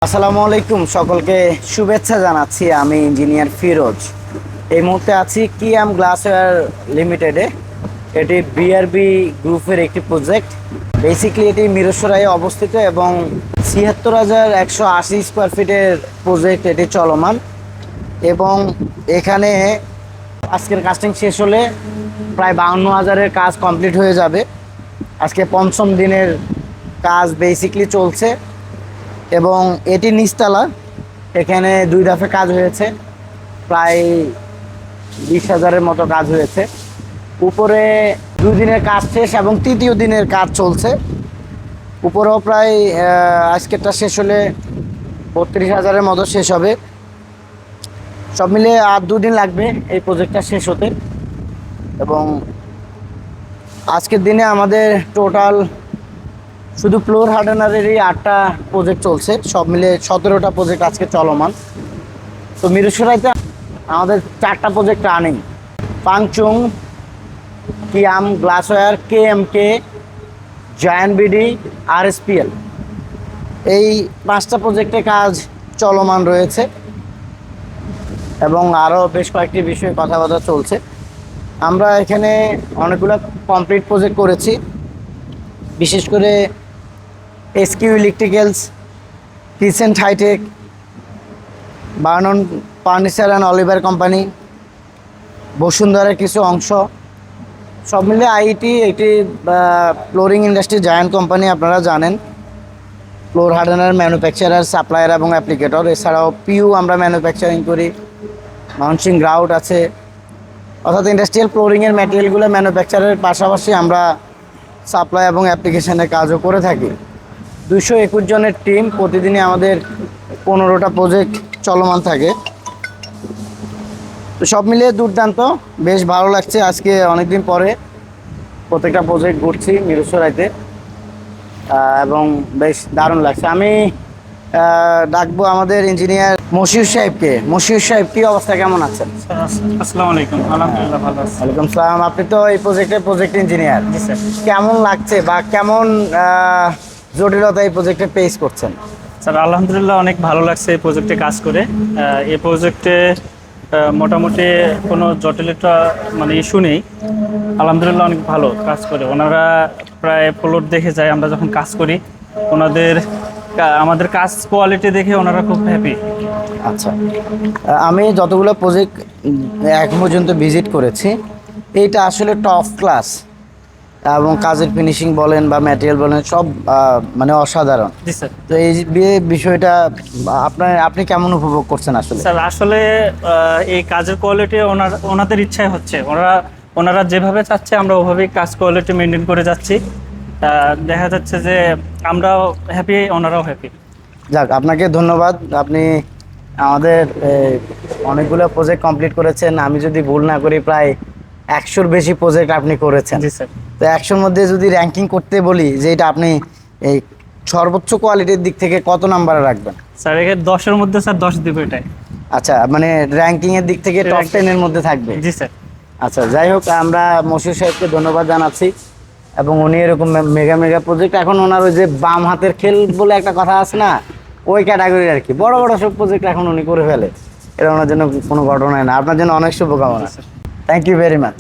আসসালামু আলাইকুম, সকলকে শুভেচ্ছা জানাচ্ছি। আমি ইঞ্জিনিয়ার ফিরোজ। এই মুহূর্তে আছি কিয়াম গ্লাসওয়্যার লিমিটেডে। এটি বিআরবি গ্রুপের একটি প্রজেক্ট। বেসিক্যালি এটি মিরসরাইয়ে অবস্থিত এবং ৭৬,১৮০ স্কোয়ার ফিটের প্রজেক্ট এটি চলমান। এবং এখানে আজকের কাস্টিং শেষ হলে প্রায় ৫২,০০০-এর কাজ কমপ্লিট হয়ে যাবে। আজকে পঞ্চম দিনের কাজ বেসিক্যালি চলছে এবং এটি নিচতলা। এখানে ২ দফে কাজ হয়েছে, প্রায় ২০,০০০-এর মতো কাজ হয়েছে। উপরে ২ দিনের কাজ শেষ এবং তৃতীয় দিনের কাজ চলছে। উপরেও প্রায় আজকেরটা শেষ হলে ৩২,০০০-এর মতো শেষ হবে। সব মিলে আর ২ দিন লাগবে এই প্রজেক্টটা শেষ হতে। এবং আজকের দিনে আমাদের টোটাল শুধু ফ্লোর হার্ডেনারেরই ৮টা প্রজেক্ট চলছে, সব মিলে ১৭টা প্রজেক্ট আজকে চলমান। তো মিরসরাইতে আমাদের 4টা প্রজেক্ট রানিং: পাংচুং, কিয়াম গ্লাসওয়্যার, কেএমকে, জায়ান্ট বিডি, আরএসপিএল। এই 5টা প্রজেক্টে কাজ চলমান রয়েছে এবং আরও বেশ কয়েকটি বিষয়ে কথাবার্তা চলছে। আমরা এখানে অনেকগুলো কমপ্লিট প্রজেক্ট করেছি, বিশেষ করে এসকিউ ইলেকট্রিক্যালস, ক্রিসেন্ট হাইটেক, বার্নন ফার্নিচার অ্যান্ড অলিভার কোম্পানি, বসুন্ধরার কিছু অংশ, সব মিলে আইটি একটি ফ্লোরিং ইন্ডাস্ট্রি জায়ান্ট কোম্পানি। আপনারা জানেন ফ্লোর হার্ডেনার ম্যানুফ্যাকচারার, সাপ্লায়ার এবং অ্যাপ্লিকেটর। এছাড়াও পিইউ আমরা ম্যানুফ্যাকচারিং করি, মাউন্সিং গ্রাউট আছে। অর্থাৎ ইন্ডাস্ট্রিয়াল ফ্লোরিংয়ের ম্যাটেরিয়ালগুলো ম্যানুফ্যাকচারের পাশাপাশি আমরা সাপ্লাই এবং অ্যাপ্লিকেশনের কাজও করে থাকি। ২২১ জনের টিম, প্রতিদিনই আমাদের 15টা প্রজেক্ট চলমান থাকে। তো সব মিলিয়ে দুর্দান্ত, বেশ ভালো লাগছে। আজকে অনেকদিন পরে প্রত্যেকটা প্রজেক্ট ঘুরছি মিরসরাইতে এবং বেশ দারুণ লাগছে। আমি ডাকবো আমাদের ইঞ্জিনিয়ার মশিউর সাহেবকে। মশিউর সাহেব, কী অবস্থা, কেমন আছেন? আসসালামু আলাইকুম। আলহামদুলিল্লাহ ভালো আছি। ওয়ালাইকুম সালাম। আপনি তো এই প্রজেক্টের প্রজেক্ট ইঞ্জিনিয়ার। জি স্যার। কেমন লাগছে বা কেমন জটিলতা এই প্রজেক্টে ফেস করছেন? স্যার আলহামদুলিল্লাহ অনেক ভালো লাগছে এই প্রজেক্টে কাজ করে। এই প্রজেক্টে মোটামুটি কোনো জটিলতা ইস্যু নেই। আলহামদুলিল্লাহ অনেক ভালো কাজ করে। ওনারা প্রায় ফ্লোর দেখে যায় আমরা যখন কাজ করি। আমাদের কাজ কোয়ালিটি দেখে ওনারা খুব হ্যাপি। আচ্ছা, আমি যতগুলো প্রজেক্ট এখন পর্যন্ত ভিজিট করেছি, এইটা আসলে টপ ক্লাস এবং কাজের ফিনিশিং বলেন বা ম্যাটেরিয়াল বলেন সব অসাধারণ। জি স্যার। তো এই বিষয়টা আপনি কেমন উপভোগ করছেন আসলে? স্যার আসলে এই কাজের কোয়ালিটি ওনাদের ইচ্ছায় হচ্ছে। ওনারা যেভাবে চাচ্ছে আমরা ওভাবেই কাজ কোয়ালিটি মেনটেন করে যাচ্ছি। দেখা যাচ্ছে যে আমরাও হ্যাপি, ওনারাও হ্যাপি। যাক, আপনাকে ধন্যবাদ। আপনি আমাদের অনেকগুলো প্রজেক্ট কমপ্লিট করেছেন। আমি যদি ভুল না করি প্রায় 100-র বেশি প্রজেক্ট আপনি করেছেন। জি স্যার। তো 100-র মধ্যে যদি র্যাঙ্কিং করতে বলি যে এটা আপনি এই সর্বোচ্চ কোয়ালিটির দিক থেকে কত নাম্বারে রাখবেন? স্যার এখানে 10-এর মধ্যে স্যার 10 দিব এটাই। আচ্ছা, র্যাঙ্কিংয়ের দিক থেকে টপ 10-এর মধ্যে থাকবে? জি স্যার। আচ্ছা, যাই হোক, আমরা মশিউর সাহেবকে ধন্যবাদ জানাচ্ছি এবং উনি এরকম মেগা মেগা প্রজেক্ট, এখন ওনার ওই যে বাম হাতের খেল বলে একটা কথা আছে না, ওই ক্যাটাগরি আর কি, বড় বড় সব প্রজেক্ট এখন উনি করে ফেলে। এটা ওনার জন্য কোনো ঘটনাই না। আপনার জন্য অনেক শুভকামনা। Thank you very much.